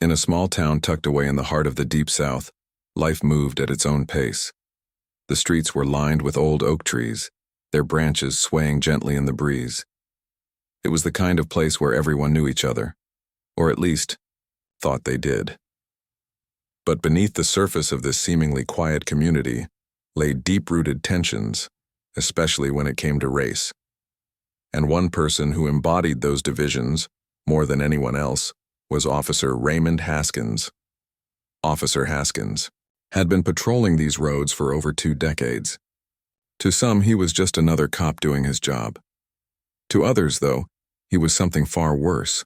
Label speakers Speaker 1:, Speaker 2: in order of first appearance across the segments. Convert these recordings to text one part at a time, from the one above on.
Speaker 1: In a small town tucked away in the heart of the Deep South, life moved at its own pace. The streets were lined with old oak trees, their branches swaying gently in the breeze. It was the kind of place where everyone knew each other, or at least, thought they did. But beneath the surface of this seemingly quiet community lay deep-rooted tensions, especially when it came to race. And one person who embodied those divisions, more than anyone else, was Officer Raymond Haskins. Officer Haskins had been patrolling these roads for over 2 decades. To some, he was just another cop doing his job. To others, though, he was something far worse,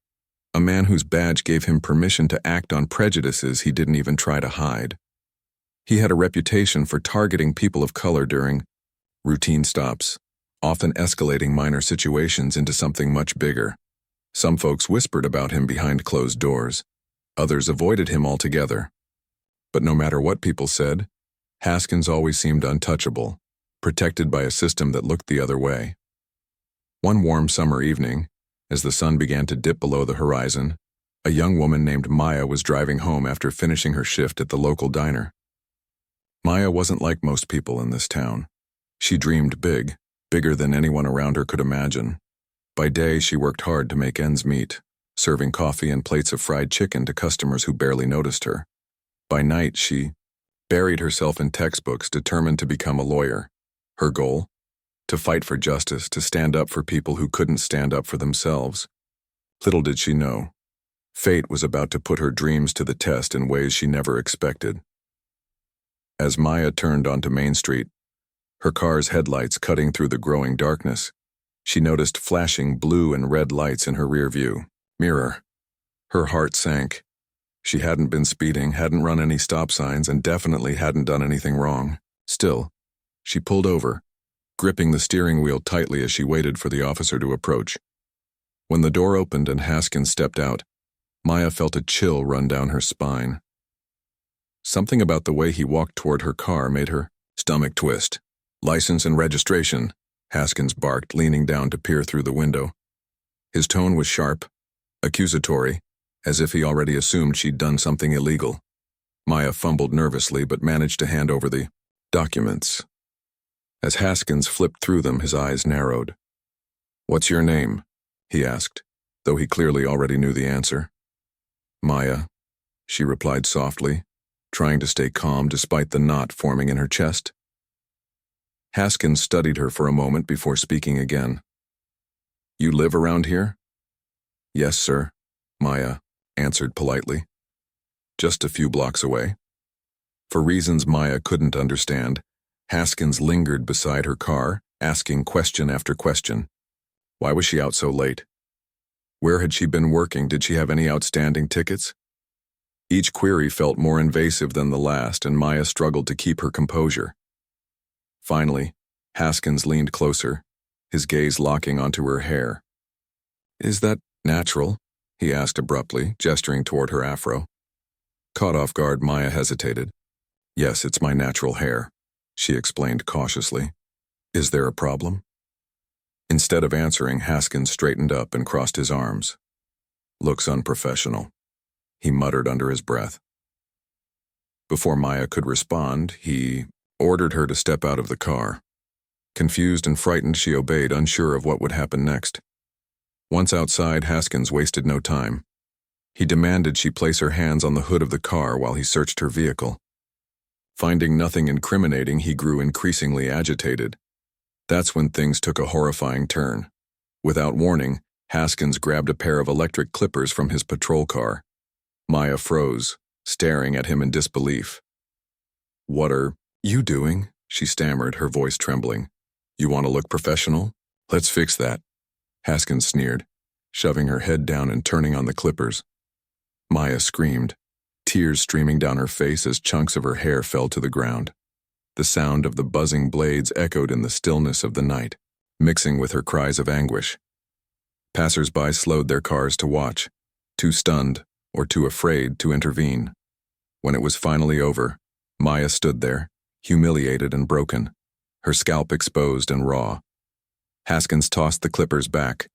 Speaker 1: a man whose badge gave him permission to act on prejudices he didn't even try to hide. He had a reputation for targeting people of color during routine stops, often escalating minor situations into something much bigger. Some folks whispered about him behind closed doors. Others avoided him altogether. But no matter what people said, Haskins always seemed untouchable, protected by a system that looked the other way. One warm summer evening, as the sun began to dip below the horizon, a young woman named Maya was driving home after finishing her shift at the local diner. Maya wasn't like most people in this town. She dreamed big, bigger than anyone around her could imagine. By day, she worked hard to make ends meet, serving coffee and plates of fried chicken to customers who barely noticed her. By night, she buried herself in textbooks, determined to become a lawyer. Her goal? To fight for justice, to stand up for people who couldn't stand up for themselves. Little did she know, fate was about to put her dreams to the test in ways she never expected. As Maya turned onto Main Street, her car's headlights cutting through the growing darkness, she noticed flashing blue and red lights in her rearview mirror. Her heart sank. She hadn't been speeding, hadn't run any stop signs, and definitely hadn't done anything wrong. Still, she pulled over, gripping the steering wheel tightly as she waited for the officer to approach. When the door opened and Haskins stepped out, Maya felt a chill run down her spine. Something about the way he walked toward her car made her stomach twist. "License and registration," Haskins barked, leaning down to peer through the window. His tone was sharp, accusatory, as if he already assumed she'd done something illegal. Maya fumbled nervously but managed to hand over the documents. As Haskins flipped through them, his eyes narrowed. "What's your name?" he asked, though he clearly already knew the answer. "Maya," she replied softly, trying to stay calm despite the knot forming in her chest. Haskins studied her for a moment before speaking again. "You live around here?" "Yes, sir," Maya answered politely. "Just a few blocks away." For reasons Maya couldn't understand, Haskins lingered beside her car, asking question after question. Why was she out so late? Where had she been working? Did she have any outstanding tickets? Each query felt more invasive than the last, and Maya struggled to keep her composure. Finally, Haskins leaned closer, his gaze locking onto her hair. "Is that natural?" he asked abruptly, gesturing toward her afro. Caught off guard, Maya hesitated. "Yes, it's my natural hair," she explained cautiously. "Is there a problem?" Instead of answering, Haskins straightened up and crossed his arms. "Looks unprofessional," he muttered under his breath. Before Maya could respond, he ordered her to step out of the car. Confused and frightened, she obeyed, unsure of what would happen next. Once outside, Haskins wasted no time. He demanded she place her hands on the hood of the car while he searched her vehicle. Finding nothing incriminating, he grew increasingly agitated. That's when things took a horrifying turn. Without warning, Haskins grabbed a pair of electric clippers from his patrol car. Maya froze, staring at him in disbelief. "What are you doing?" she stammered, her voice trembling. "You want to look professional? Let's fix that." Haskins sneered, shoving her head down and turning on the clippers. Maya screamed, tears streaming down her face as chunks of her hair fell to the ground. The sound of the buzzing blades echoed in the stillness of the night, mixing with her cries of anguish. Passers-by slowed their cars to watch, too stunned or too afraid to intervene. When it was finally over, Maya stood there, humiliated and broken, her scalp exposed and raw. Haskins tossed the clippers back,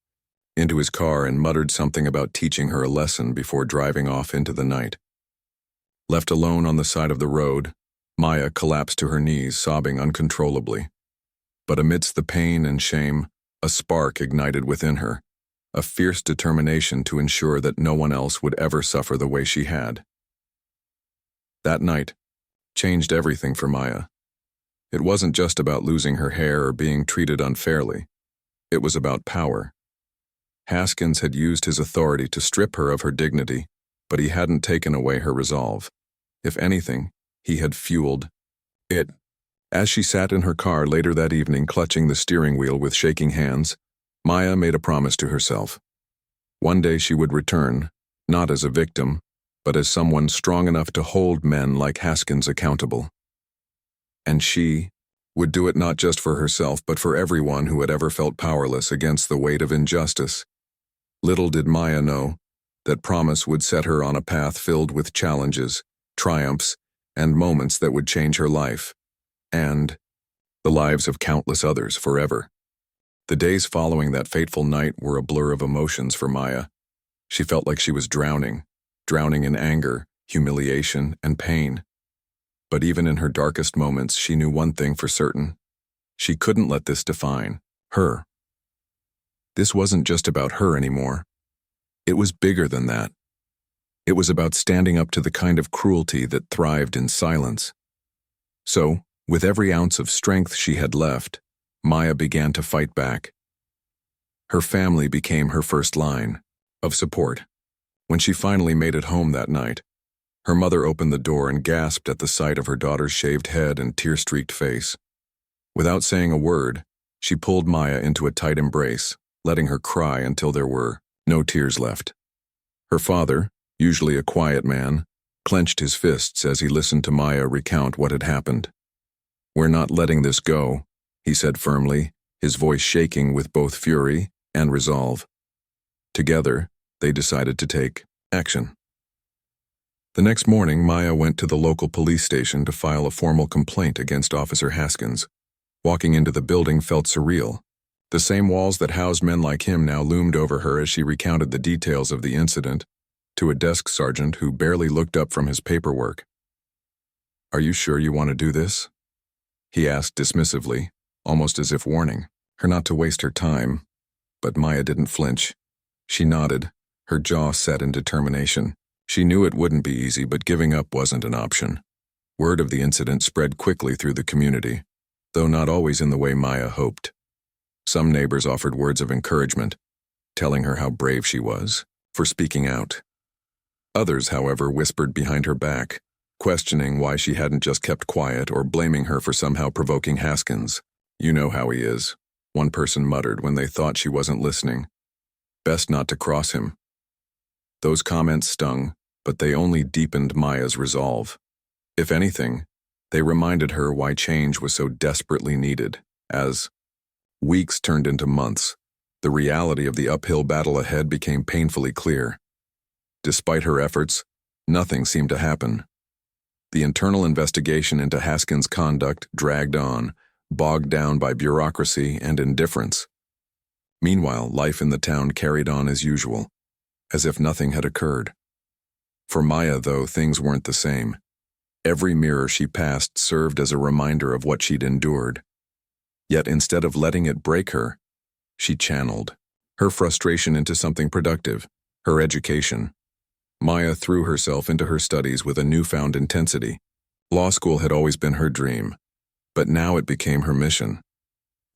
Speaker 1: into his car and muttered something about teaching her a lesson before driving off into the night. Left alone on the side of the road, Maya collapsed to her knees, sobbing uncontrollably. But amidst the pain and shame, a spark ignited within her, a fierce determination to ensure that no one else would ever suffer the way she had. That night changed everything for Maya. It wasn't just about losing her hair or being treated unfairly. It was about power. Haskins had used his authority to strip her of her dignity, but he hadn't taken away her resolve. If anything, he had fueled it. As she sat in her car later that evening, clutching the steering wheel with shaking hands, Maya made a promise to herself. One day she would return, not as a victim, but as someone strong enough to hold men like Haskins accountable. And she would do it not just for herself, but for everyone who had ever felt powerless against the weight of injustice. Little did Maya know that promise would set her on a path filled with challenges, triumphs, and moments that would change her life, and the lives of countless others forever. The days following that fateful night were a blur of emotions for Maya. She felt like she was drowning in anger, humiliation, and pain. But even in her darkest moments, she knew one thing for certain. She couldn't let this define her. This wasn't just about her anymore. It was bigger than that. It was about standing up to the kind of cruelty that thrived in silence. So, with every ounce of strength she had left, Maya began to fight back. Her family became her first line of support. When she finally made it home that night, her mother opened the door and gasped at the sight of her daughter's shaved head and tear-streaked face. Without saying a word, she pulled Maya into a tight embrace, letting her cry until there were no tears left. Her father, usually a quiet man, clenched his fists as he listened to Maya recount what had happened. "We're not letting this go," he said firmly, his voice shaking with both fury and resolve. Together, they decided to take action. The next morning, Maya went to the local police station to file a formal complaint against Officer Haskins. Walking into the building felt surreal. The same walls that housed men like him now loomed over her as she recounted the details of the incident to a desk sergeant who barely looked up from his paperwork. "Are you sure you want to do this?" he asked dismissively, almost as if warning her not to waste her time. But Maya didn't flinch. She nodded, her jaw set in determination. She knew it wouldn't be easy, but giving up wasn't an option. Word of the incident spread quickly through the community, though not always in the way Maya hoped. Some neighbors offered words of encouragement, telling her how brave she was for speaking out. Others, however, whispered behind her back, questioning why she hadn't just kept quiet or blaming her for somehow provoking Haskins. "You know how he is," one person muttered when they thought she wasn't listening. "Best not to cross him." Those comments stung, but they only deepened Maya's resolve. If anything, they reminded her why change was so desperately needed. As weeks turned into months, the reality of the uphill battle ahead became painfully clear. Despite her efforts, nothing seemed to happen. The internal investigation into Haskins' conduct dragged on, bogged down by bureaucracy and indifference. Meanwhile, life in the town carried on as usual, as if nothing had occurred. For Maya, though, things weren't the same. Every mirror she passed served as a reminder of what she'd endured. Yet instead of letting it break her, she channeled her frustration into something productive, her education. Maya threw herself into her studies with a newfound intensity. Law school had always been her dream, but now it became her mission.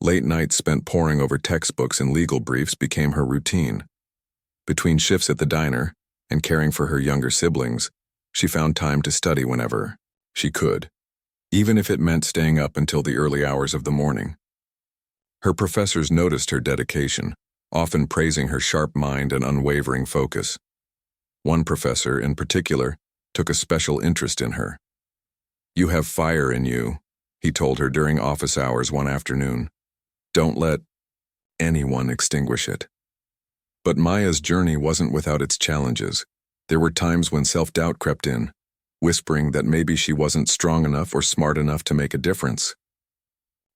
Speaker 1: Late nights spent poring over textbooks and legal briefs became her routine. Between shifts at the diner and caring for her younger siblings, she found time to study whenever she could, even if it meant staying up until the early hours of the morning. Her professors noticed her dedication, often praising her sharp mind and unwavering focus. One professor, in particular, took a special interest in her. "You have fire in you," he told her during office hours one afternoon. "Don't let anyone extinguish it." But Maya's journey wasn't without its challenges. There were times when self-doubt crept in, whispering that maybe she wasn't strong enough or smart enough to make a difference.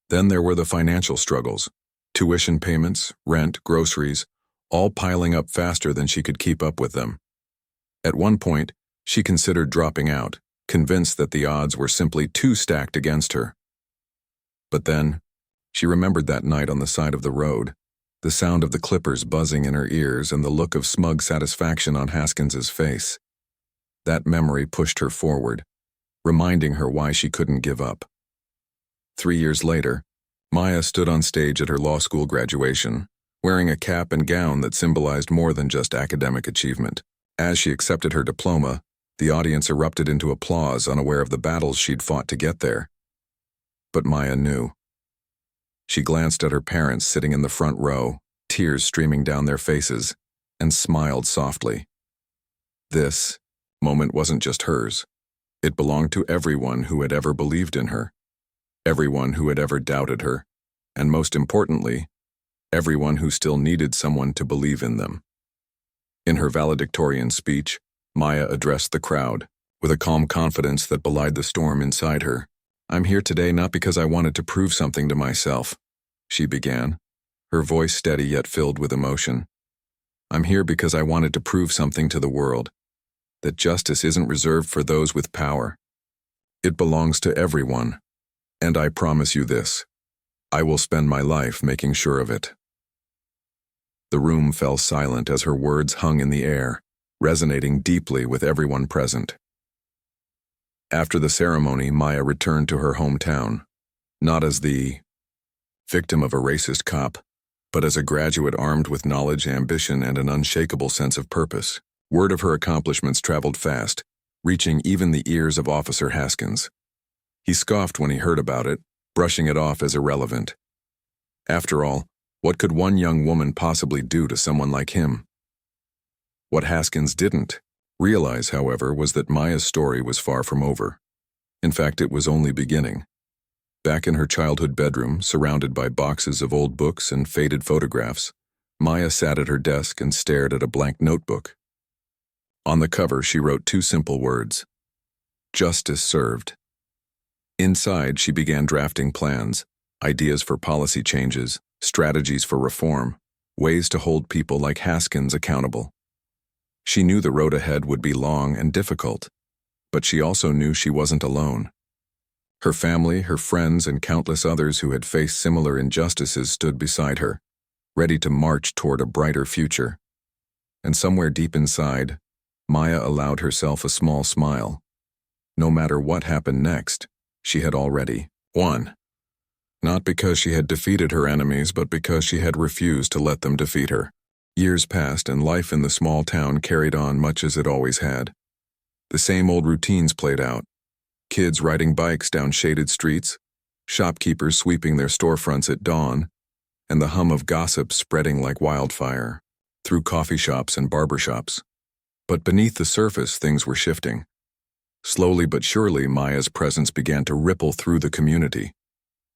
Speaker 1: Then there were the financial struggles, tuition payments, rent, groceries, all piling up faster than she could keep up with them. At one point, she considered dropping out, convinced that the odds were simply too stacked against her. But then, she remembered that night on the side of the road, the sound of the clippers buzzing in her ears and the look of smug satisfaction on Haskins's face. That memory pushed her forward, reminding her why she couldn't give up. 3 years later, Maya stood on stage at her law school graduation, wearing a cap and gown that symbolized more than just academic achievement. As she accepted her diploma, the audience erupted into applause, unaware of the battles she'd fought to get there. But Maya knew. She glanced at her parents sitting in the front row, tears streaming down their faces, and smiled softly. This moment wasn't just hers. It belonged to everyone who had ever believed in her, everyone who had ever doubted her, and most importantly, everyone who still needed someone to believe in them. In her valedictorian speech, Maya addressed the crowd, with a calm confidence that belied the storm inside her. "I'm here today not because I wanted to prove something to myself," she began, her voice steady yet filled with emotion. "I'm here because I wanted to prove something to the world, that justice isn't reserved for those with power. It belongs to everyone, and I promise you this, I will spend my life making sure of it." The room fell silent as her words hung in the air, resonating deeply with everyone present. After the ceremony, Maya returned to her hometown, not as the victim of a racist cop, but as a graduate armed with knowledge, ambition, and an unshakable sense of purpose. Word of her accomplishments traveled fast, reaching even the ears of Officer Haskins. He scoffed when he heard about it, brushing it off as irrelevant. After all, what could one young woman possibly do to someone like him? What Haskins didn't realize, however, was that Maya's story was far from over. In fact, it was only beginning. Back in her childhood bedroom, surrounded by boxes of old books and faded photographs, Maya sat at her desk and stared at a blank notebook. On the cover, she wrote 2 simple words: "Justice served." Inside, she began drafting plans, ideas for policy changes, strategies for reform, ways to hold people like Haskins accountable. She knew the road ahead would be long and difficult, but she also knew she wasn't alone. Her family, her friends, and countless others who had faced similar injustices stood beside her, ready to march toward a brighter future. And somewhere deep inside, Maya allowed herself a small smile. No matter what happened next, she had already won. Not because she had defeated her enemies, but because she had refused to let them defeat her. Years passed and life in the small town carried on much as it always had. The same old routines played out. Kids riding bikes down shaded streets, shopkeepers sweeping their storefronts at dawn, and the hum of gossip spreading like wildfire through coffee shops and barbershops. But beneath the surface, things were shifting. Slowly but surely, Maya's presence began to ripple through the community.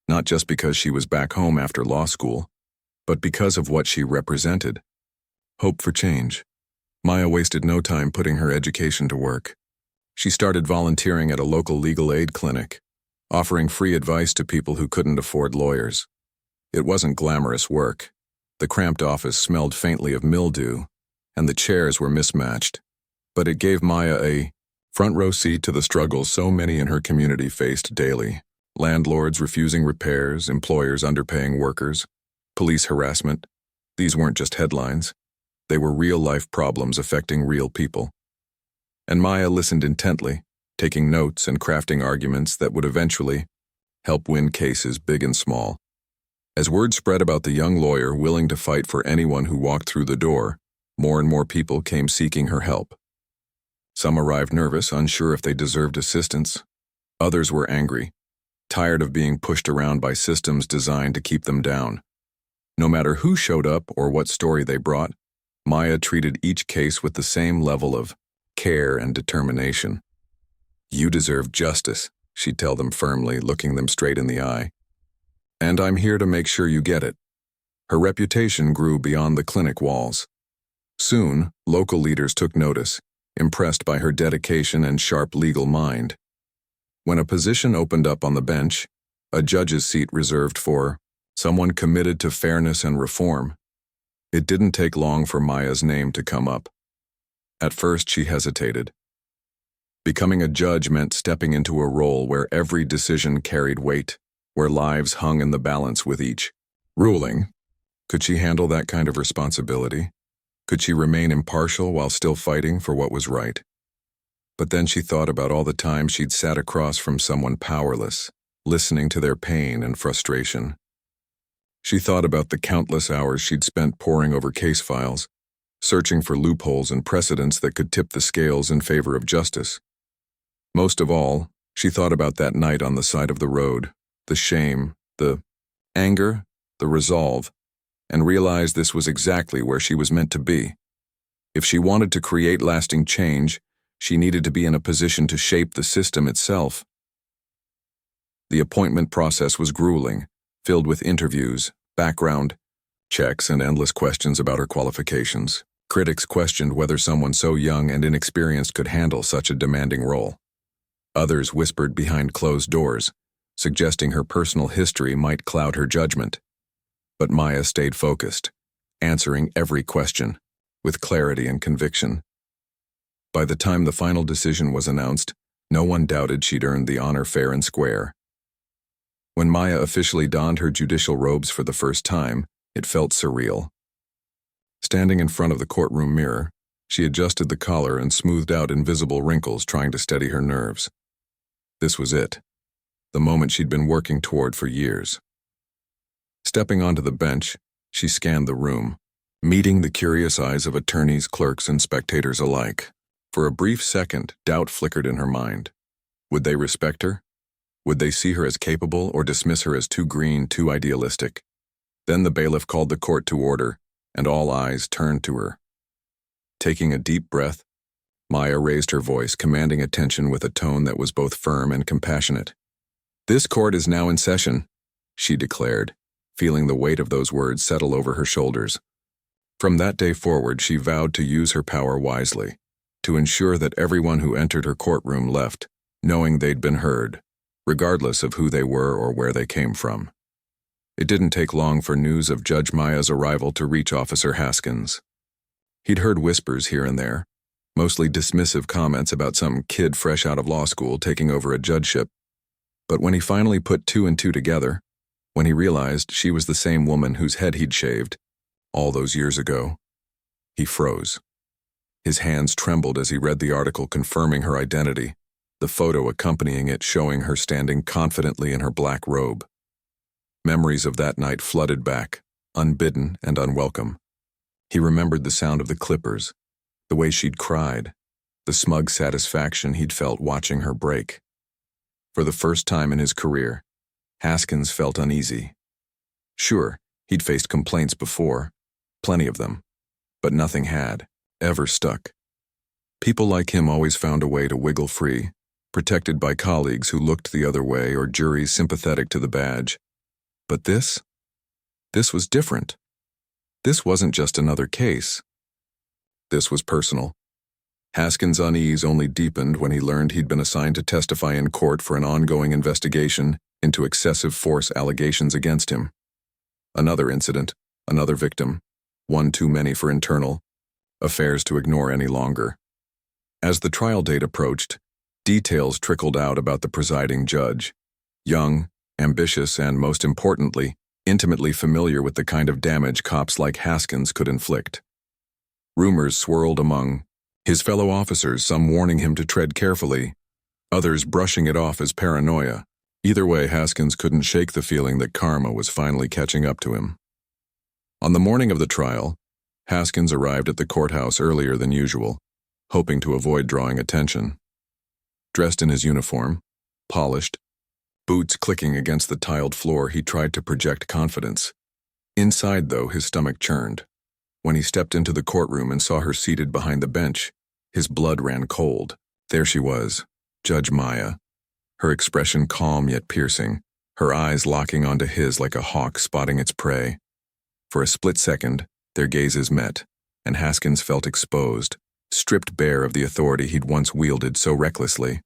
Speaker 1: Not just because she was back home after law school, but because of what she represented. Hope for change. Maya wasted no time putting her education to work. She started volunteering at a local legal aid clinic, offering free advice to people who couldn't afford lawyers. It wasn't glamorous work. The cramped office smelled faintly of mildew, and the chairs were mismatched. But it gave Maya a front row seat to the struggles so many in her community faced daily. Landlords refusing repairs, employers underpaying workers, police harassment. These weren't just headlines. They were real-life problems affecting real people. And Maya listened intently, taking notes and crafting arguments that would eventually help win cases big and small. As word spread about the young lawyer willing to fight for anyone who walked through the door, more and more people came seeking her help. Some arrived nervous, unsure if they deserved assistance. Others were angry, tired of being pushed around by systems designed to keep them down. No matter who showed up or what story they brought, Maya treated each case with the same level of care and determination. "You deserve justice," she'd tell them firmly, looking them straight in the eye. "And I'm here to make sure you get it." Her reputation grew beyond the clinic walls. Soon, local leaders took notice, impressed by her dedication and sharp legal mind. When a position opened up on the bench, a judge's seat reserved for someone committed to fairness and reform, It didn't take long for Maya's name to come up. At first, she hesitated. Becoming a judge meant stepping into a role where every decision carried weight, where lives hung in the balance with each. Ruling. Could she handle that kind of responsibility? Could she remain impartial while still fighting for what was right? But then she thought about all the time she'd sat across from someone powerless, listening to their pain and frustration. She thought about the countless hours she'd spent poring over case files, searching for loopholes and precedents that could tip the scales in favor of justice. Most of all, she thought about that night on the side of the road, the shame, the anger, the resolve, and realized this was exactly where she was meant to be. If she wanted to create lasting change, she needed to be in a position to shape the system itself. The appointment process was grueling, filled with interviews, background checks, and endless questions about her qualifications. Critics questioned whether someone so young and inexperienced could handle such a demanding role. Others whispered behind closed doors, suggesting her personal history might cloud her judgment. But Maya stayed focused, answering every question, with clarity and conviction. By the time the final decision was announced, no one doubted she'd earned the honor fair and square. When Maya officially donned her judicial robes for the first time, it felt surreal. Standing in front of the courtroom mirror, she adjusted the collar and smoothed out invisible wrinkles, trying to steady her nerves. This was it, the moment she'd been working toward for years. Stepping onto the bench, she scanned the room, meeting the curious eyes of attorneys, clerks, and spectators alike. For a brief second, doubt flickered in her mind. Would they respect her? Would they see her as capable or dismiss her as too green, too idealistic? Then the bailiff called the court to order, and all eyes turned to her. Taking a deep breath, Maya raised her voice, commanding attention with a tone that was both firm and compassionate. "This court is now in session," she declared, feeling the weight of those words settle over her shoulders. From that day forward, she vowed to use her power wisely, to ensure that everyone who entered her courtroom left, knowing they'd been heard, regardless of who they were or where they came from. It didn't take long for news of Judge Maya's arrival to reach Officer Haskins. He'd heard whispers here and there, mostly dismissive comments about some kid fresh out of law school taking over a judgeship. But when he finally put two and two together, when he realized she was the same woman whose head he'd shaved all those years ago, he froze. His hands trembled as he read the article confirming her identity, the photo accompanying it showing her standing confidently in her black robe. Memories of that night flooded back, unbidden and unwelcome. He remembered the sound of the clippers, the way she'd cried, the smug satisfaction he'd felt watching her break. For the first time in his career, Haskins felt uneasy. Sure, he'd faced complaints before, plenty of them, but nothing had ever stuck. People like him always found a way to wiggle free, protected by colleagues who looked the other way or juries sympathetic to the badge. But this was different. This wasn't just another case. This was personal. Haskins' unease only deepened when he learned he'd been assigned to testify in court for an ongoing investigation into excessive force allegations against him. Another incident, another victim, one too many for internal affairs to ignore any longer. As the trial date approached, details trickled out about the presiding judge. Young, ambitious, and most importantly, intimately familiar with the kind of damage cops like Haskins could inflict. Rumors swirled among his fellow officers, some warning him to tread carefully, others brushing it off as paranoia. Either way, Haskins couldn't shake the feeling that karma was finally catching up to him. On the morning of the trial, Haskins arrived at the courthouse earlier than usual, hoping to avoid drawing attention. Dressed in his uniform, polished, boots clicking against the tiled floor, he tried to project confidence. Inside, though, his stomach churned. When he stepped into the courtroom and saw her seated behind the bench, his blood ran cold. There she was, Judge Maya, her expression calm yet piercing, her eyes locking onto his like a hawk spotting its prey. For a split second, their gazes met, and Haskins felt exposed, stripped bare of the authority he'd once wielded so recklessly.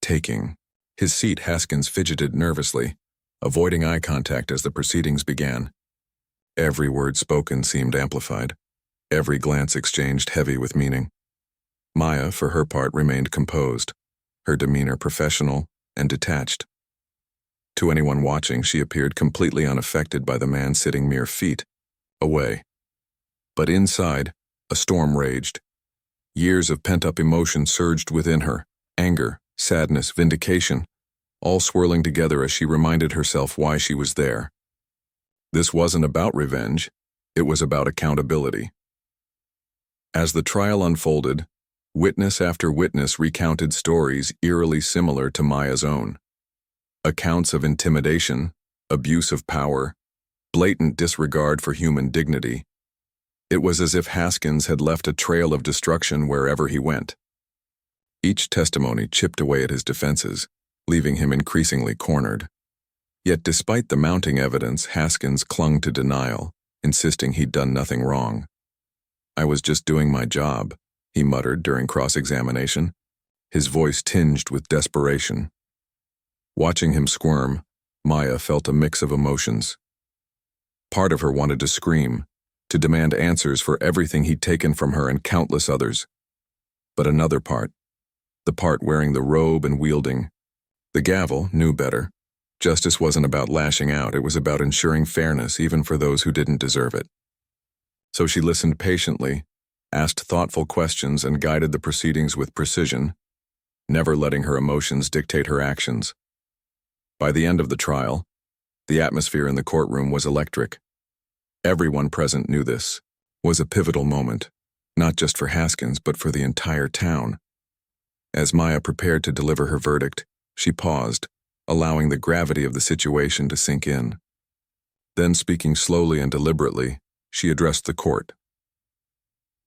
Speaker 1: Taking his seat, Haskins fidgeted nervously, avoiding eye contact as the proceedings began. Every word spoken seemed amplified. Every glance exchanged heavy with meaning. Maya, for her part, remained composed, her demeanor professional and detached. To anyone watching, she appeared completely unaffected by the man sitting mere feet away. But inside, a storm raged. Years of pent-up emotion surged within her, anger, sadness, vindication, all swirling together as she reminded herself why she was there. This wasn't about revenge, it was about accountability. As the trial unfolded, witness after witness recounted stories eerily similar to Maya's own. Accounts of intimidation, abuse of power, blatant disregard for human dignity. It was as if Haskins had left a trail of destruction wherever he went. Each testimony chipped away at his defenses, leaving him increasingly cornered. Yet despite the mounting evidence, Haskins clung to denial, insisting he'd done nothing wrong. "I was just doing my job," he muttered during cross-examination, his voice tinged with desperation. Watching him squirm, Maya felt a mix of emotions. Part of her wanted to scream, to demand answers for everything he'd taken from her and countless others. But another part, the part wearing the robe and wielding the gavel, knew better. Justice wasn't about lashing out, it was about ensuring fairness even for those who didn't deserve it. So she listened patiently, asked thoughtful questions, and guided the proceedings with precision, never letting her emotions dictate her actions. By the end of the trial, the atmosphere in the courtroom was electric. Everyone present knew this was a pivotal moment, not just for Haskins, but for the entire town. As Maya prepared to deliver her verdict, she paused, allowing the gravity of the situation to sink in. Then, speaking slowly and deliberately, she addressed the court.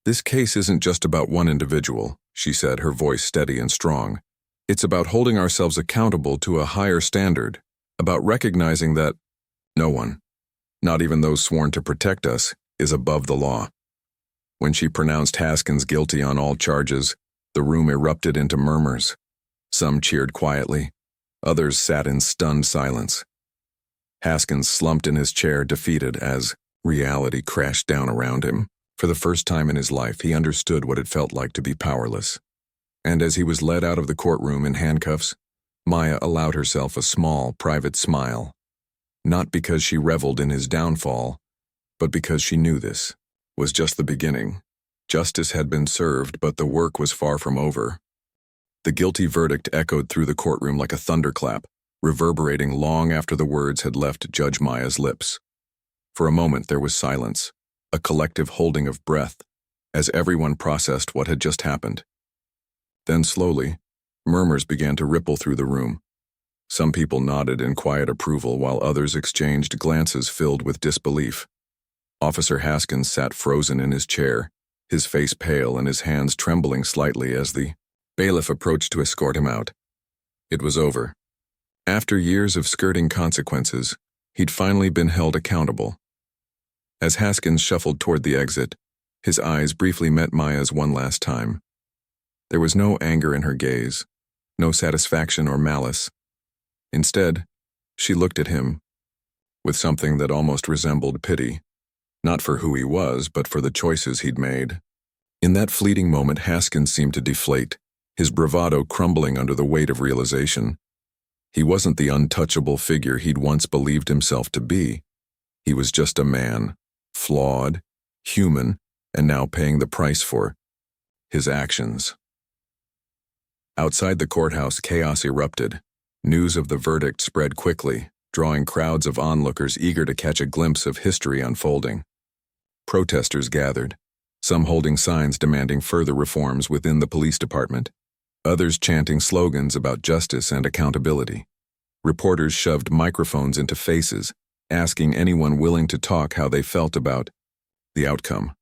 Speaker 1: "This case isn't just about one individual," she said, her voice steady and strong. "It's about holding ourselves accountable to a higher standard, about recognizing that no one, not even those sworn to protect us, is above the law." When she pronounced Haskins guilty on all charges, the room erupted into murmurs. Some cheered quietly, others sat in stunned silence. Haskins slumped in his chair, defeated, as reality crashed down around him. For the first time in his life, he understood what it felt like to be powerless. And as he was led out of the courtroom in handcuffs, Maya allowed herself a small, private smile. Not because she reveled in his downfall, but because she knew this was just the beginning. Justice had been served, but the work was far from over. The guilty verdict echoed through the courtroom like a thunderclap, reverberating long after the words had left Judge Maya's lips. For a moment there was silence, a collective holding of breath, as everyone processed what had just happened. Then slowly, murmurs began to ripple through the room. Some people nodded in quiet approval while others exchanged glances filled with disbelief. Officer Haskins sat frozen in his chair, his face pale and his hands trembling slightly as the bailiff approached to escort him out. It was over. After years of skirting consequences, he'd finally been held accountable. As Haskins shuffled toward the exit, his eyes briefly met Maya's one last time. There was no anger in her gaze, no satisfaction or malice. Instead, she looked at him with something that almost resembled pity, not for who he was, but for the choices he'd made. In that fleeting moment, Haskins seemed to deflate, his bravado crumbling under the weight of realization. He wasn't the untouchable figure he'd once believed himself to be. He was just a man, flawed, human, and now paying the price for his actions. Outside the courthouse, chaos erupted. News of the verdict spread quickly, drawing crowds of onlookers eager to catch a glimpse of history unfolding. Protesters gathered, some holding signs demanding further reforms within the police department, others chanting slogans about justice and accountability. Reporters shoved microphones into faces, asking anyone willing to talk how they felt about the outcome.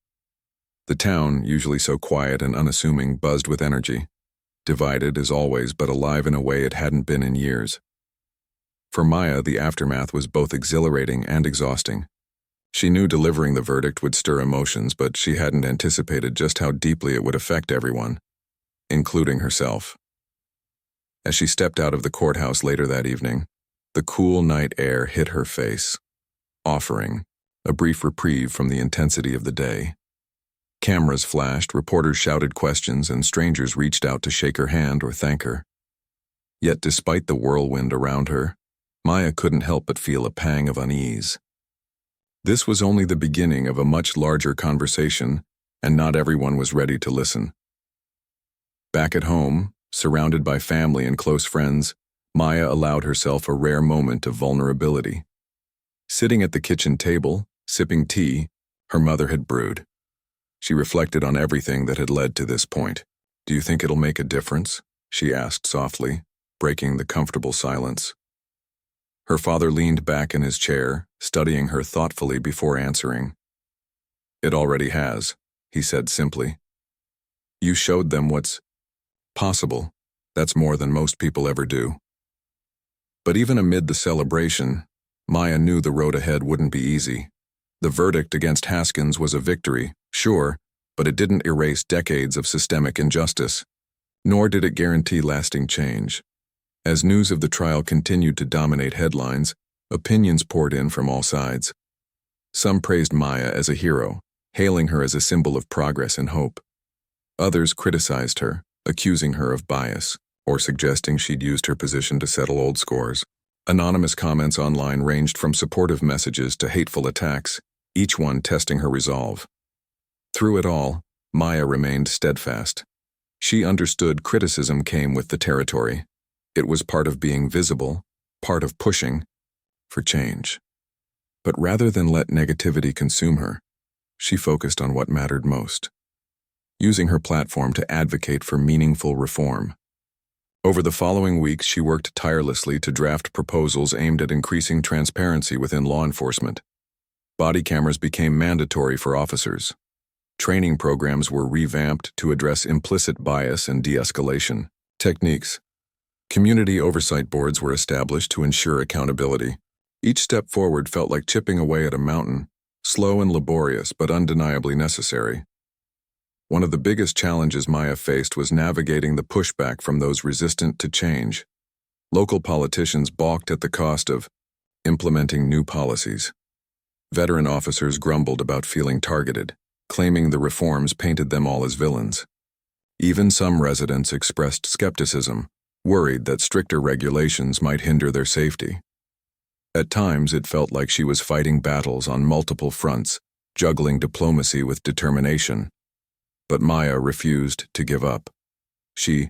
Speaker 1: The town, usually so quiet and unassuming, buzzed with energy, divided as always, but alive in a way it hadn't been in years. For Maya, the aftermath was both exhilarating and exhausting. She knew delivering the verdict would stir emotions, but she hadn't anticipated just how deeply it would affect everyone, including herself. As she stepped out of the courthouse later that evening, the cool night air hit her face, offering a brief reprieve from the intensity of the day. Cameras flashed, reporters shouted questions, and strangers reached out to shake her hand or thank her. Yet despite the whirlwind around her, Maya couldn't help but feel a pang of unease. This was only the beginning of a much larger conversation, and not everyone was ready to listen. Back at home, surrounded by family and close friends, Maya allowed herself a rare moment of vulnerability. Sitting at the kitchen table, sipping tea, her mother had brewed. She reflected on everything that had led to this point. "Do you think it'll make a difference?" she asked softly, breaking the comfortable silence. Her father leaned back in his chair, studying her thoughtfully before answering. "It already has," he said simply. "You showed them what's possible. That's more than most people ever do." But even amid the celebration, Maya knew the road ahead wouldn't be easy. The verdict against Haskins was a victory, sure, but it didn't erase decades of systemic injustice, nor did it guarantee lasting change. As news of the trial continued to dominate headlines, opinions poured in from all sides. Some praised Maya as a hero, hailing her as a symbol of progress and hope. Others criticized her, accusing her of bias, or suggesting she'd used her position to settle old scores. Anonymous comments online ranged from supportive messages to hateful attacks, each one testing her resolve. Through it all, Maya remained steadfast. She understood criticism came with the territory. It was part of being visible, part of pushing for change. But rather than let negativity consume her, she focused on what mattered most, using her platform to advocate for meaningful reform. Over the following weeks, she worked tirelessly to draft proposals aimed at increasing transparency within law enforcement. Body cameras became mandatory for officers. Training programs were revamped to address implicit bias and de-escalation techniques. Community oversight boards were established to ensure accountability. Each step forward felt like chipping away at a mountain, slow and laborious but undeniably necessary. One of the biggest challenges Maya faced was navigating the pushback from those resistant to change. Local politicians balked at the cost of implementing new policies. Veteran officers grumbled about feeling targeted, claiming the reforms painted them all as villains. Even some residents expressed skepticism, worried that stricter regulations might hinder their safety. At times, it felt like she was fighting battles on multiple fronts, juggling diplomacy with determination. But Maya refused to give up. She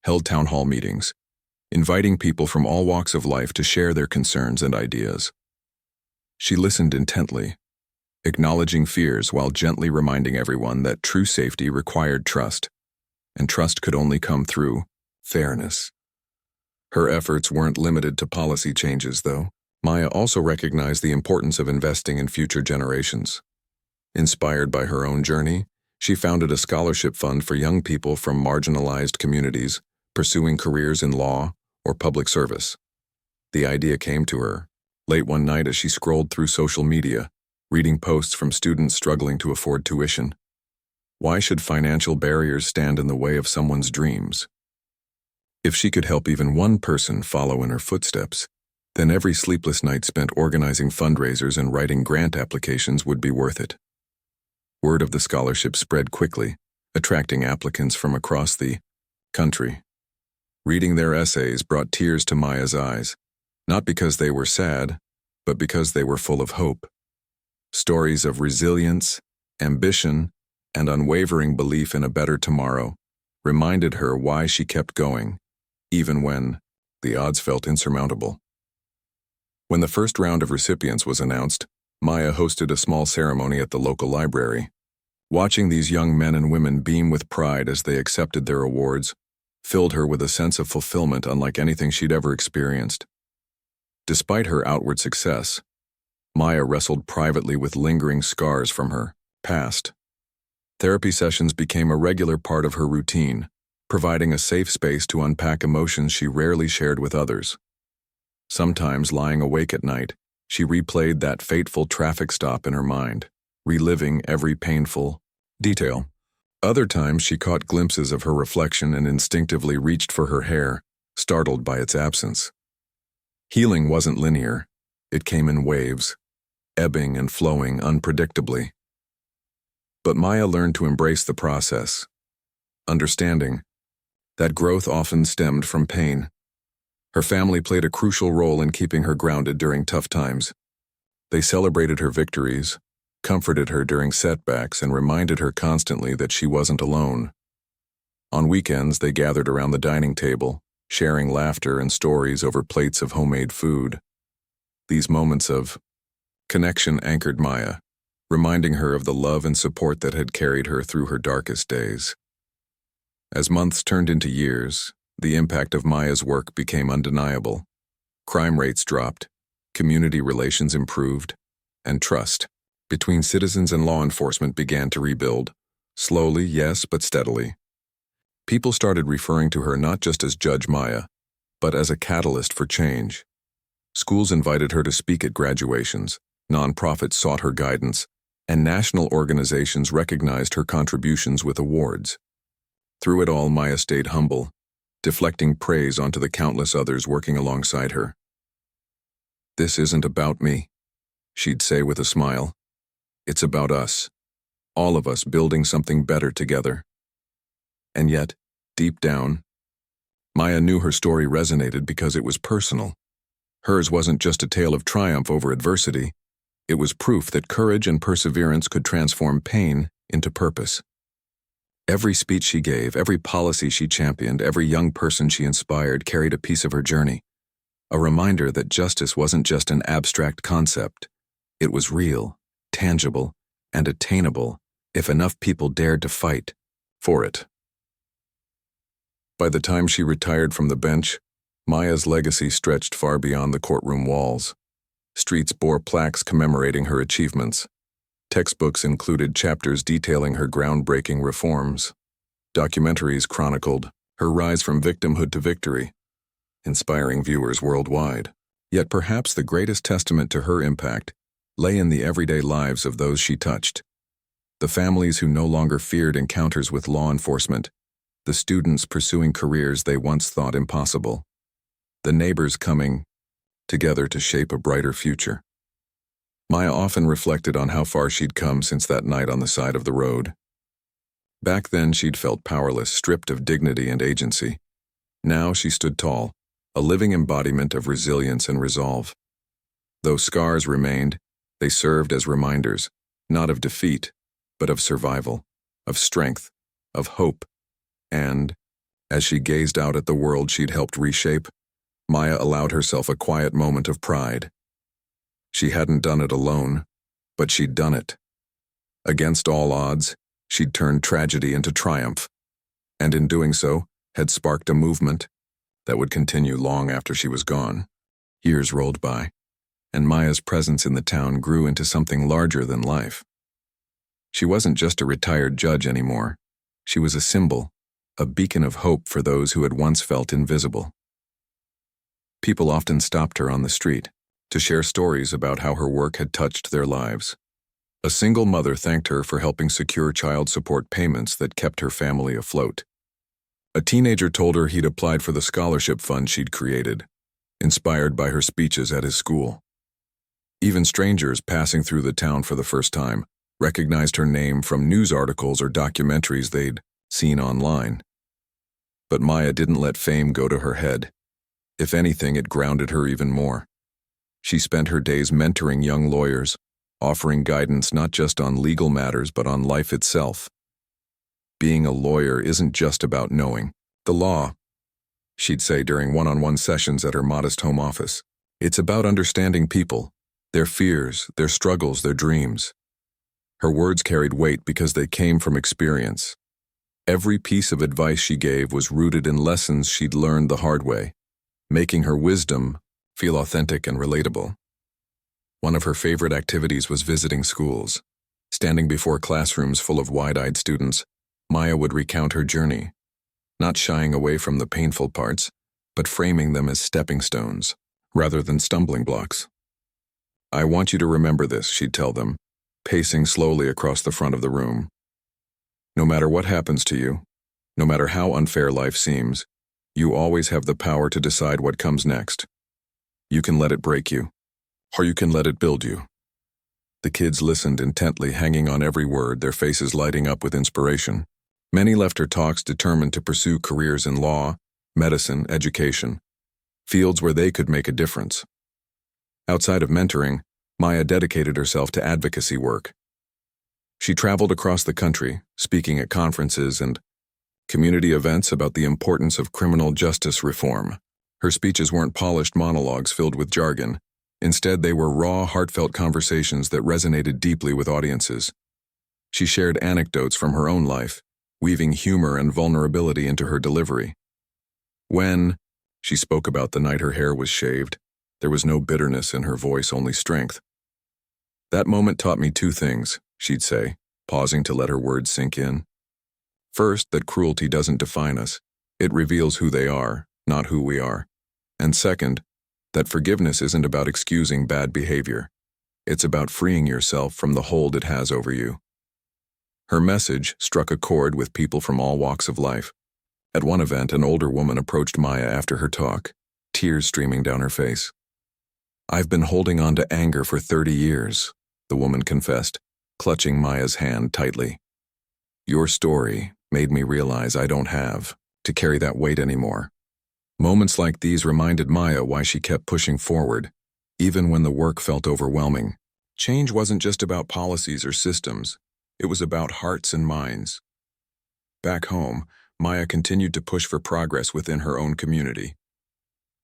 Speaker 1: held town hall meetings, inviting people from all walks of life to share their concerns and ideas. She listened intently, acknowledging fears while gently reminding everyone that true safety required trust, and trust could only come through fairness. Her efforts weren't limited to policy changes, though. Maya also recognized the importance of investing in future generations. Inspired by her own journey, she founded a scholarship fund for young people from marginalized communities pursuing careers in law or public service. The idea came to her late one night as she scrolled through social media, reading posts from students struggling to afford tuition. Why should financial barriers stand in the way of someone's dreams? If she could help even one person follow in her footsteps, then every sleepless night spent organizing fundraisers and writing grant applications would be worth it. Word of the scholarship spread quickly, attracting applicants from across the country. Reading their essays brought tears to Maya's eyes, not because they were sad, but because they were full of hope. Stories of resilience, ambition, and unwavering belief in a better tomorrow reminded her why she kept going, even when the odds felt insurmountable. When the first round of recipients was announced, Maya hosted a small ceremony at the local library. Watching these young men and women beam with pride as they accepted their awards filled her with a sense of fulfillment unlike anything she'd ever experienced. Despite her outward success, Maya wrestled privately with lingering scars from her past. Therapy sessions became a regular part of her routine, providing a safe space to unpack emotions she rarely shared with others. Sometimes, lying awake at night, she replayed that fateful traffic stop in her mind, reliving every painful detail. Other times, she caught glimpses of her reflection and instinctively reached for her hair, startled by its absence. Healing wasn't linear. It came in waves. ebbing and flowing unpredictably. But Maya learned to embrace the process, understanding that growth often stemmed from pain. Her family played a crucial role in keeping her grounded during tough times. They celebrated her victories, comforted her during setbacks, and reminded her constantly that she wasn't alone. On weekends, they gathered around the dining table, sharing laughter and stories over plates of homemade food. These moments of connection anchored Maya, reminding her of the love and support that had carried her through her darkest days. As months turned into years, the impact of Maya's work became undeniable. Crime rates dropped, community relations improved, and trust between citizens and law enforcement began to rebuild. Slowly, yes, but steadily. People started referring to her not just as Judge Maya, but as a catalyst for change. Schools invited her to speak at graduations, nonprofits sought her guidance, and national organizations recognized her contributions with awards. Through it all, Maya stayed humble, deflecting praise onto the countless others working alongside her. "This isn't about me," she'd say with a smile. "It's about us, all of us building something better together." And yet, deep down, Maya knew her story resonated because it was personal. Hers wasn't just a tale of triumph over adversity. It was proof that courage and perseverance could transform pain into purpose. Every speech she gave, every policy she championed, every young person she inspired carried a piece of her journey. A reminder that justice wasn't just an abstract concept. It was real, tangible, and attainable if enough people dared to fight for it. By the time she retired from the bench, Maya's legacy stretched far beyond the courtroom walls. Streets bore plaques commemorating her achievements. Textbooks included chapters detailing her groundbreaking reforms. Documentaries chronicled her rise from victimhood to victory, inspiring viewers worldwide. Yet perhaps the greatest testament to her impact lay in the everyday lives of those she touched. The families who no longer feared encounters with law enforcement, the students pursuing careers they once thought impossible, the neighbors coming together to shape a brighter future. Maya often reflected on how far she'd come since that night on the side of the road. Back then, she'd felt powerless, stripped of dignity and agency. Now she stood tall, a living embodiment of resilience and resolve. Though scars remained, they served as reminders, not of defeat, but of survival, of strength, of hope. And, as she gazed out at the world she'd helped reshape, Maya allowed herself a quiet moment of pride. She hadn't done it alone, but she'd done it. Against all odds, she'd turned tragedy into triumph, and in doing so, had sparked a movement that would continue long after she was gone. Years rolled by, and Maya's presence in the town grew into something larger than life. She wasn't just a retired judge anymore. She was a symbol, a beacon of hope for those who had once felt invisible. People often stopped her on the street to share stories about how her work had touched their lives. A single mother thanked her for helping secure child support payments that kept her family afloat. A teenager told her he'd applied for the scholarship fund she'd created, inspired by her speeches at his school. Even strangers passing through the town for the first time recognized her name from news articles or documentaries they'd seen online. But Maya didn't let fame go to her head. If anything, it grounded her even more. She spent her days mentoring young lawyers, offering guidance not just on legal matters but on life itself. Being a lawyer isn't just about knowing the law, she'd say during one-on-one sessions at her modest home office. It's about understanding people, their fears, their struggles, their dreams. Her words carried weight because they came from experience. Every piece of advice she gave was rooted in lessons she'd learned the hard way, making her wisdom feel authentic and relatable. One of her favorite activities was visiting schools. Standing before classrooms full of wide-eyed students, Maya would recount her journey, not shying away from the painful parts, but framing them as stepping stones, rather than stumbling blocks. "I want you to remember this," she'd tell them, pacing slowly across the front of the room. "No matter what happens to you, no matter how unfair life seems, you always have the power to decide what comes next. You can let it break you, or you can let it build you. The kids listened intently, hanging on every word, their faces lighting up with inspiration. Many left her talks determined to pursue careers in law, medicine, education, fields where they could make a difference. Outside of mentoring, Maya dedicated herself to advocacy work. She traveled across the country, speaking at conferences and community events about the importance of criminal justice reform. Her speeches weren't polished monologues filled with jargon. Instead, they were raw, heartfelt conversations that resonated deeply with audiences. She shared anecdotes from her own life, weaving humor and vulnerability into her delivery. When she spoke about the night her hair was shaved, there was no bitterness in her voice, only strength. "That moment taught me two things," she'd say, pausing to let her words sink in. "First, that cruelty doesn't define us. It reveals who they are, not who we are. And second, that forgiveness isn't about excusing bad behavior. It's about freeing yourself from the hold it has over you." Her message struck a chord with people from all walks of life. At one event, an older woman approached Maya after her talk, tears streaming down her face. "I've been holding on to anger for 30 years, the woman confessed, clutching Maya's hand tightly. "Your story made me realize I don't have to carry that weight anymore." Moments like these reminded Maya why she kept pushing forward, even when the work felt overwhelming. Change wasn't just about policies or systems, it was about hearts and minds. Back home, Maya continued to push for progress within her own community.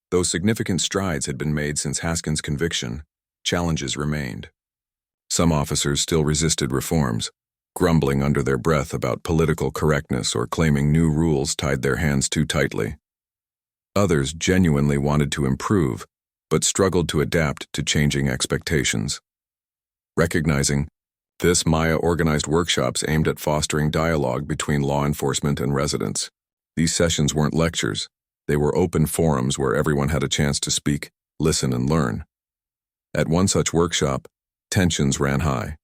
Speaker 1: Though significant strides had been made since Haskins' conviction, challenges remained. Some officers still resisted reforms, grumbling under their breath about political correctness or claiming new rules tied their hands too tightly. Others genuinely wanted to improve, but struggled to adapt to changing expectations. Recognizing this, Maya organized workshops aimed at fostering dialogue between law enforcement and residents. These sessions weren't lectures. They were open forums where everyone had a chance to speak, listen, and learn. At one such workshop, tensions ran high.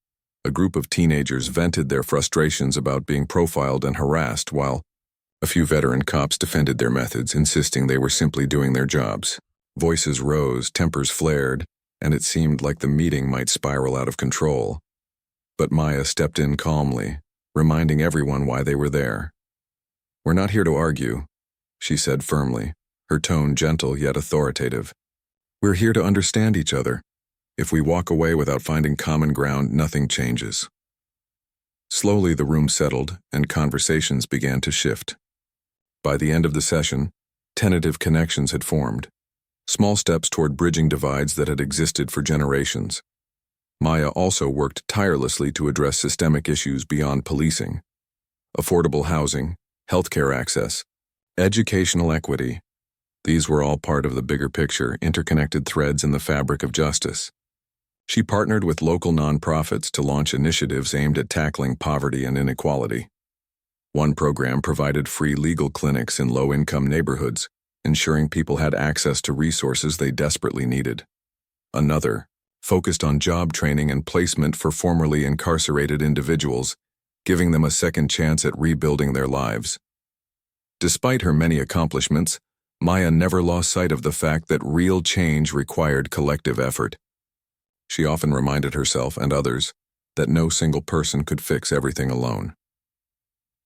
Speaker 1: A group of teenagers vented their frustrations about being profiled and harassed, while a few veteran cops defended their methods, insisting they were simply doing their jobs. Voices rose, tempers flared, and it seemed like the meeting might spiral out of control. But Maya stepped in calmly, reminding everyone why they were there. "We're not here to argue," she said firmly, her tone gentle yet authoritative. "We're here to understand each other. If we walk away without finding common ground, nothing changes." Slowly the room settled, and conversations began to shift. By the end of the session, tentative connections had formed, small steps toward bridging divides that had existed for generations. Maya also worked tirelessly to address systemic issues beyond policing: affordable housing, healthcare access, educational equity. These were all part of the bigger picture, interconnected threads in the fabric of justice. She partnered with local nonprofits to launch initiatives aimed at tackling poverty and inequality. One program provided free legal clinics in low-income neighborhoods, ensuring people had access to resources they desperately needed. Another focused on job training and placement for formerly incarcerated individuals, giving them a second chance at rebuilding their lives. Despite her many accomplishments, Maya never lost sight of the fact that real change required collective effort. She often reminded herself and others that no single person could fix everything alone.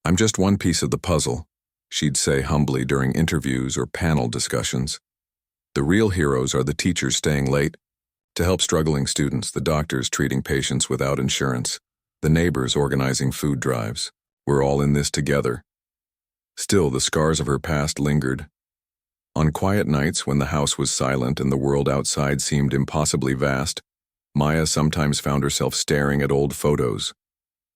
Speaker 1: "I'm just one piece of the puzzle," she'd say humbly during interviews or panel discussions. "The real heroes are the teachers staying late to help struggling students, the doctors treating patients without insurance, the neighbors organizing food drives. We're all in this together." Still, the scars of her past lingered. On quiet nights when the house was silent and the world outside seemed impossibly vast, Maya sometimes found herself staring at old photos,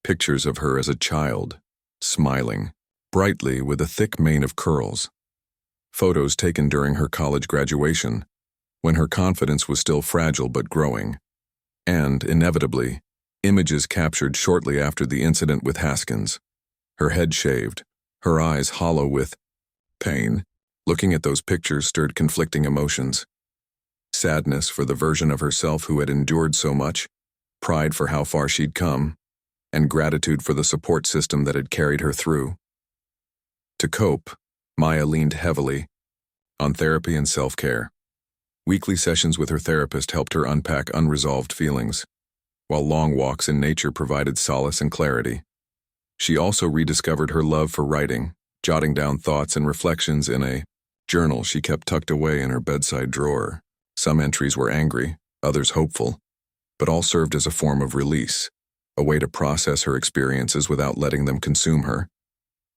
Speaker 1: pictures of her as a child, smiling brightly with a thick mane of curls. Photos taken during her college graduation, when her confidence was still fragile but growing. And, inevitably, images captured shortly after the incident with Haskins. Her head shaved, her eyes hollow with pain. Looking at those pictures stirred conflicting emotions. Sadness for the version of herself who had endured so much, pride for how far she'd come, and gratitude for the support system that had carried her through. To cope, Maya leaned heavily on therapy and self-care. Weekly sessions with her therapist helped her unpack unresolved feelings. while long walks in nature provided solace and clarity. She also rediscovered her love for writing, jotting down thoughts and reflections in a journal she kept tucked away in her bedside drawer. Some entries were angry, others hopeful, but all served as a form of release, a way to process her experiences without letting them consume her.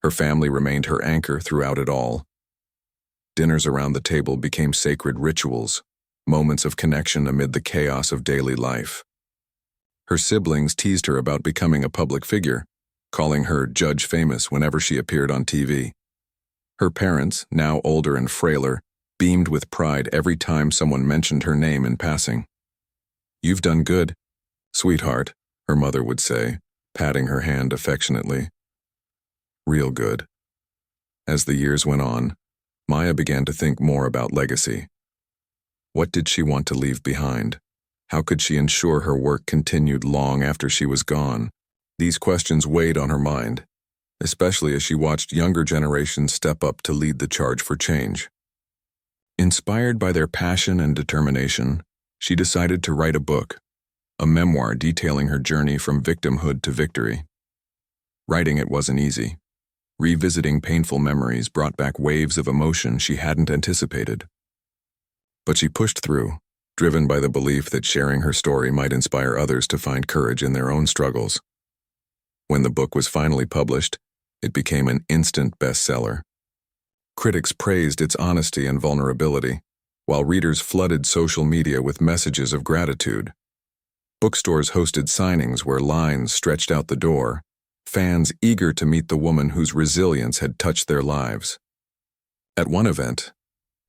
Speaker 1: Her family remained her anchor throughout it all. Dinners around the table became sacred rituals, moments of connection amid the chaos of daily life. Her siblings teased her about becoming a public figure, calling her Judge Famous whenever she appeared on TV. Her parents, now older and frailer, beamed with pride every time someone mentioned her name in passing. "You've done good, sweetheart," her mother would say, patting her hand affectionately. Real good. As the years went on, Maya began to think more about legacy. What did she want to leave behind? How could she ensure her work continued long after she was gone? These questions weighed on her mind, especially as she watched younger generations step up to lead the charge for change. Inspired by their passion and determination, she decided to write a book, a memoir detailing her journey from victimhood to victory. Writing it wasn't easy. Revisiting painful memories brought back waves of emotion she hadn't anticipated. But she pushed through, driven by the belief that sharing her story might inspire others to find courage in their own struggles. When the book was finally published, it became an instant bestseller. Critics praised its honesty and vulnerability, while readers flooded social media with messages of gratitude. Bookstores hosted signings where lines stretched out the door, fans eager to meet the woman whose resilience had touched their lives. At one event,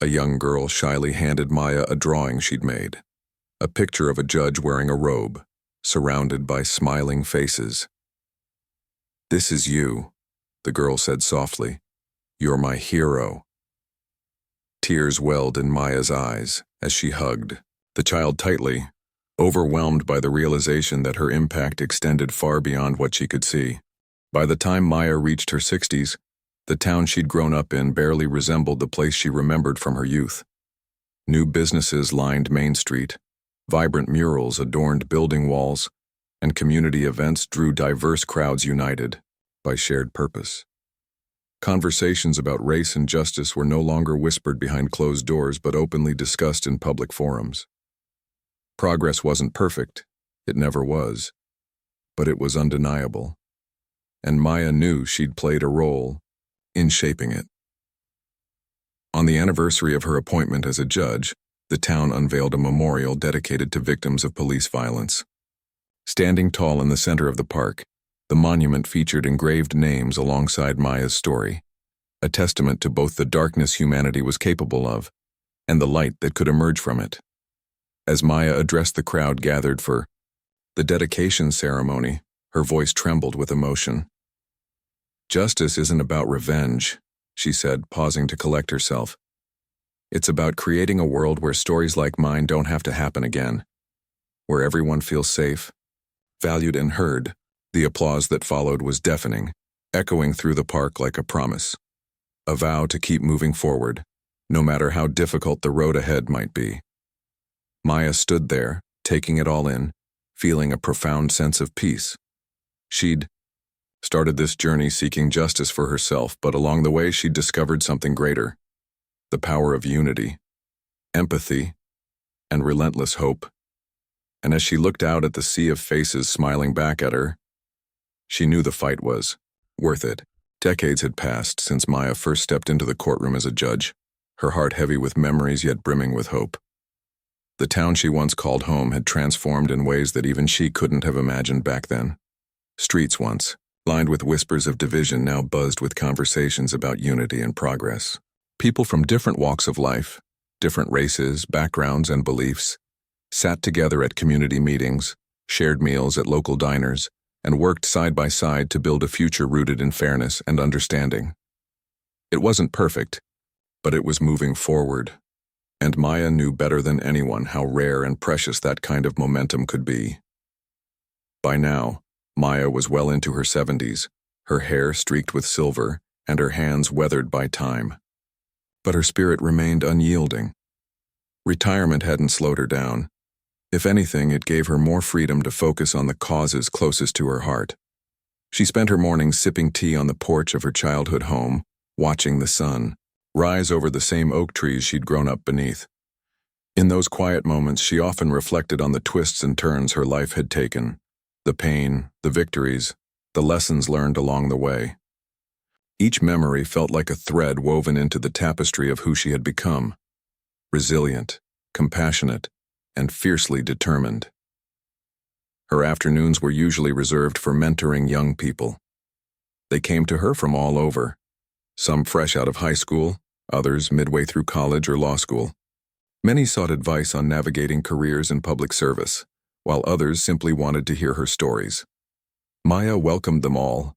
Speaker 1: a young girl shyly handed Maya a drawing she'd made, a picture of a judge wearing a robe, surrounded by smiling faces. "This is you," the girl said softly. "You're my hero." Tears welled in Maya's eyes as she hugged the child tightly, overwhelmed by the realization that her impact extended far beyond what she could see. By the time Maya reached her 60s, the town she'd grown up in barely resembled the place she remembered from her youth. New businesses lined Main Street, vibrant murals adorned building walls, and community events drew diverse crowds united by shared purpose. Conversations about race and justice were no longer whispered behind closed doors but openly discussed in public forums. Progress wasn't perfect, it never was, but it was undeniable, and Maya knew she'd played a role in shaping it. On the anniversary of her appointment as a judge, the town unveiled a memorial dedicated to victims of police violence. Standing tall in the center of the park, the monument featured engraved names alongside Maya's story, a testament to both the darkness humanity was capable of and the light that could emerge from it. As Maya addressed the crowd gathered for the dedication ceremony, her voice trembled with emotion. "Justice isn't about revenge," she said, pausing to collect herself. "It's about creating a world where stories like mine don't have to happen again, where everyone feels safe, valued and heard." The applause that followed was deafening, echoing through the park like a promise, a vow to keep moving forward, no matter how difficult the road ahead might be. Maya stood there, taking it all in, feeling a profound sense of peace. She'd started this journey seeking justice for herself, but along the way she'd discovered something greater: the power of unity, empathy, and relentless hope. And as she looked out at the sea of faces smiling back at her, she knew the fight was worth it. Decades had passed since Maya first stepped into the courtroom as a judge, her heart heavy with memories yet brimming with hope. The town she once called home had transformed in ways that even she couldn't have imagined back then. Streets once, lined with whispers of division, now buzzed with conversations about unity and progress. People from different walks of life, different races, backgrounds, and beliefs, sat together at community meetings, shared meals at local diners, and worked side by side to build a future rooted in fairness and understanding. It wasn't perfect, but it was moving forward, and Maya knew better than anyone how rare and precious that kind of momentum could be. By now, Maya was well into her 70s, her hair streaked with silver and her hands weathered by time. But her spirit remained unyielding. Retirement hadn't slowed her down. If anything, it gave her more freedom to focus on the causes closest to her heart. She spent her mornings sipping tea on the porch of her childhood home, watching the sun rise over the same oak trees she'd grown up beneath. In those quiet moments, she often reflected on the twists and turns her life had taken, the pain, the victories, the lessons learned along the way. Each memory felt like a thread woven into the tapestry of who she had become: resilient, compassionate, and fiercely determined. Her afternoons were usually reserved for mentoring young people. They came to her from all over, some fresh out of high school, others midway through college or law school. Many sought advice on navigating careers in public service, while others simply wanted to hear her stories. Maya welcomed them all,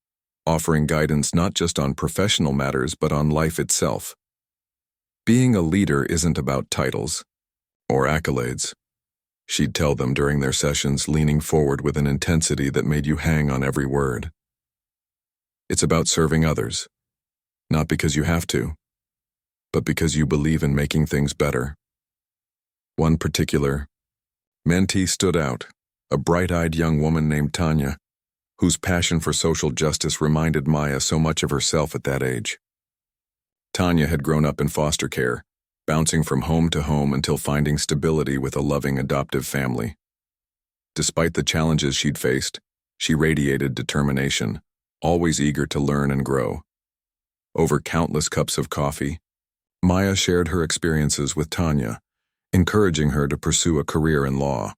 Speaker 1: offering guidance not just on professional matters but on life itself. Being a leader isn't about titles or accolades, she'd tell them during their sessions, leaning forward with an intensity that made you hang on every word. It's about serving others, not because you have to, but because you believe in making things better. One particular mentee stood out, a bright-eyed young woman named Tanya, whose passion for social justice reminded Maya so much of herself at that age. Tanya had grown up in foster care, bouncing from home to home until finding stability with a loving adoptive family. Despite the challenges she'd faced, she radiated determination, always eager to learn and grow. Over countless cups of coffee, Maya shared her experiences with Tanya, encouraging her to pursue a career in law.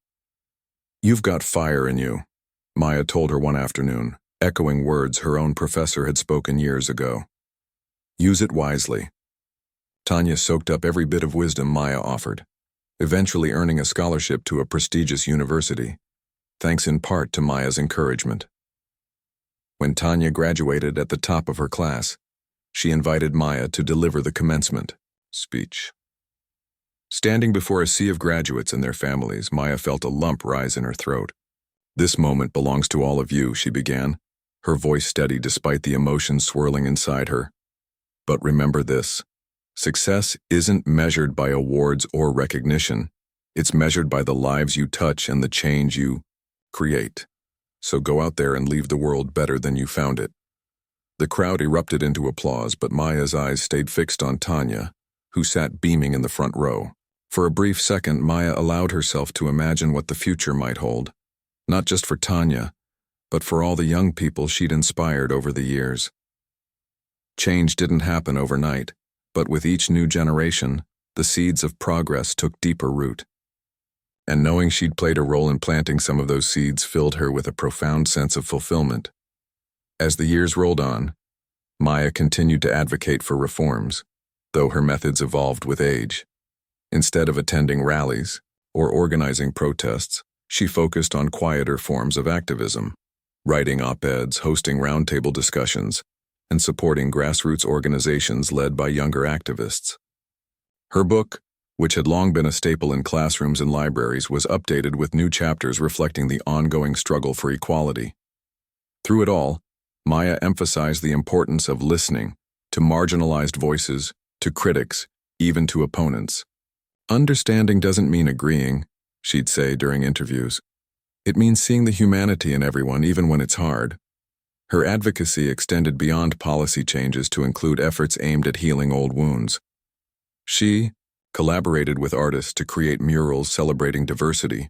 Speaker 1: "You've got fire in you," Maya told her one afternoon, echoing words her own professor had spoken years ago. "Use it wisely." Tanya soaked up every bit of wisdom Maya offered, eventually earning a scholarship to a prestigious university, thanks in part to Maya's encouragement. When Tanya graduated at the top of her class, she invited Maya to deliver the commencement speech. Standing before a sea of graduates and their families, Maya felt a lump rise in her throat. "This moment belongs to all of you," she began, her voice steady despite the emotions swirling inside her. "But remember this. Success isn't measured by awards or recognition. It's measured by the lives you touch and the change you create. So go out there and leave the world better than you found it." The crowd erupted into applause, but Maya's eyes stayed fixed on Tanya, who sat beaming in the front row. For a brief second, Maya allowed herself to imagine what the future might hold, not just for Tanya, but for all the young people she'd inspired over the years. Change didn't happen overnight, but with each new generation, the seeds of progress took deeper root. And knowing she'd played a role in planting some of those seeds filled her with a profound sense of fulfillment. As the years rolled on, Maya continued to advocate for reforms, though her methods evolved with age. Instead of attending rallies or organizing protests, she focused on quieter forms of activism, writing op-eds, hosting roundtable discussions, and supporting grassroots organizations led by younger activists. Her book, which had long been a staple in classrooms and libraries, was updated with new chapters reflecting the ongoing struggle for equality. Through it all, Maya emphasized the importance of listening to marginalized voices, to critics, even to opponents. "Understanding doesn't mean agreeing," she'd say during interviews. "It means seeing the humanity in everyone, even when it's hard." Her advocacy extended beyond policy changes to include efforts aimed at healing old wounds. She collaborated with artists to create murals celebrating diversity,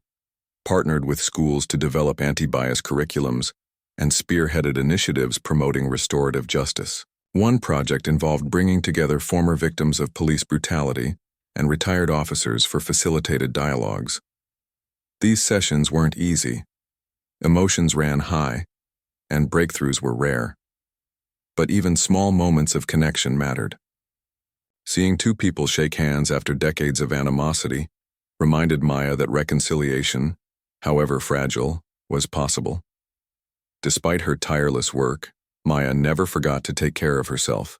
Speaker 1: partnered with schools to develop anti-bias curriculums, and spearheaded initiatives promoting restorative justice. One project involved bringing together former victims of police brutality and retired officers for facilitated dialogues. These sessions weren't easy. Emotions ran high, and breakthroughs were rare. But even small moments of connection mattered. Seeing two people shake hands after decades of animosity reminded Maya that reconciliation, however fragile, was possible. Despite her tireless work, Maya never forgot to take care of herself.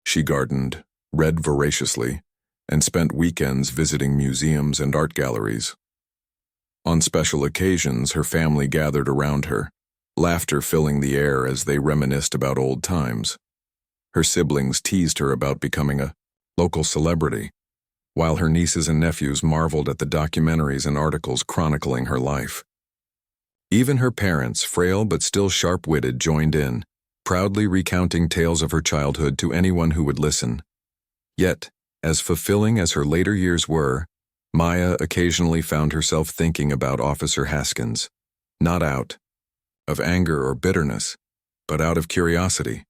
Speaker 1: She gardened, read voraciously, and spent weekends visiting museums and art galleries. On special occasions, her family gathered around her, laughter filling the air as they reminisced about old times. Her siblings teased her about becoming a local celebrity, while her nieces and nephews marveled at the documentaries and articles chronicling her life. Even her parents, frail but still sharp-witted, joined in, proudly recounting tales of her childhood to anyone who would listen. Yet, as fulfilling as her later years were, Maya occasionally found herself thinking about Officer Haskins, not out of anger or bitterness, but out of curiosity.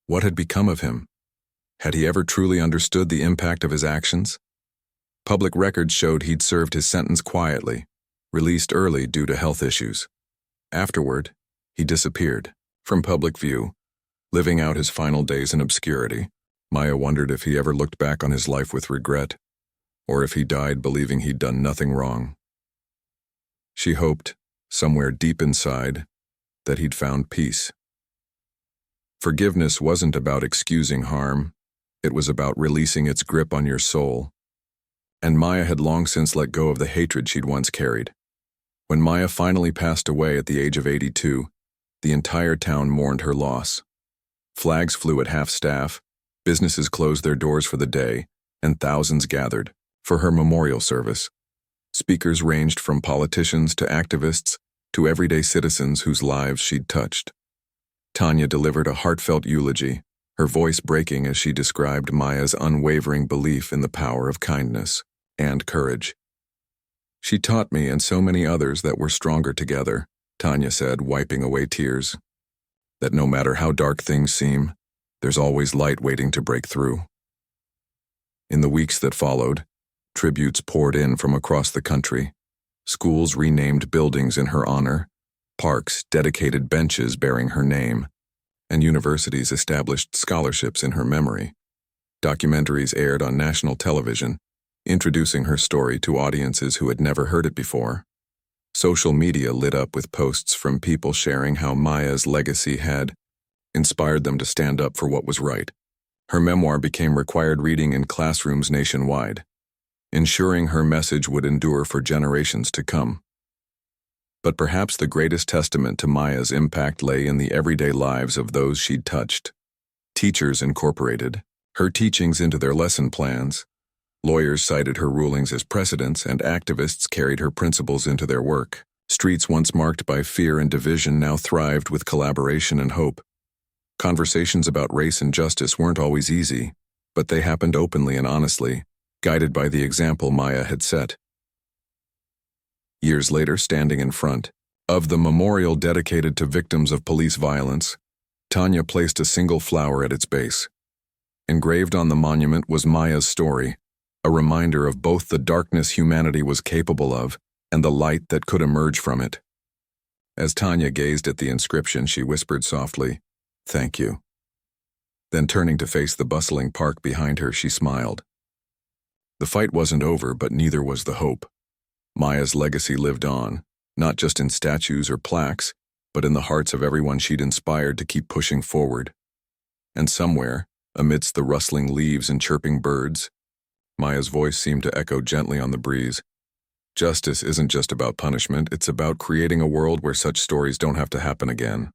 Speaker 1: What had become of him? Had he ever truly understood the impact of his actions? Public records showed he'd served his sentence quietly, released early due to health issues. Afterward, he disappeared from public view, living out his final days in obscurity. Maya wondered if he ever looked back on his life with regret, or if he died believing he'd done nothing wrong. She hoped, somewhere deep inside, that he'd found peace. Forgiveness wasn't about excusing harm, it was about releasing its grip on your soul. And Maya had long since let go of the hatred she'd once carried. When Maya finally passed away at the age of 82, the entire town mourned her loss. Flags flew at half-staff, businesses closed their doors for the day, and thousands gathered for her memorial service. Speakers ranged from politicians to activists to everyday citizens whose lives she'd touched. Tanya delivered a heartfelt eulogy, her voice breaking as she described Maya's unwavering belief in the power of kindness and courage. "She taught me and so many others that we're stronger together," Tanya said, wiping away tears. "That no matter how dark things seem, there's always light waiting to break through." In the weeks that followed, tributes poured in from across the country. Schools renamed buildings in her honor, parks dedicated benches bearing her name, and universities established scholarships in her memory. Documentaries aired on national television, introducing her story to audiences who had never heard it before. Social media lit up with posts from people sharing how Maya's legacy had inspired them to stand up for what was right. Her memoir became required reading in classrooms nationwide, ensuring her message would endure for generations to come. But perhaps the greatest testament to Maya's impact lay in the everyday lives of those she'd touched. Teachers incorporated her teachings into their lesson plans. Lawyers cited her rulings as precedents, and activists carried her principles into their work. Streets once marked by fear and division now thrived with collaboration and hope. Conversations about race and justice weren't always easy, but they happened openly and honestly, guided by the example Maya had set. Years later, standing in front of the memorial dedicated to victims of police violence, Tanya placed a single flower at its base. Engraved on the monument was Maya's story, a reminder of both the darkness humanity was capable of and the light that could emerge from it. As Tanya gazed at the inscription, she whispered softly, "Thank you." Then turning to face the bustling park behind her, she smiled. The fight wasn't over, but neither was the hope. Maya's legacy lived on, not just in statues or plaques, but in the hearts of everyone she'd inspired to keep pushing forward. And somewhere, amidst the rustling leaves and chirping birds, Maya's voice seemed to echo gently on the breeze. Justice isn't just about punishment, it's about creating a world where such stories don't have to happen again.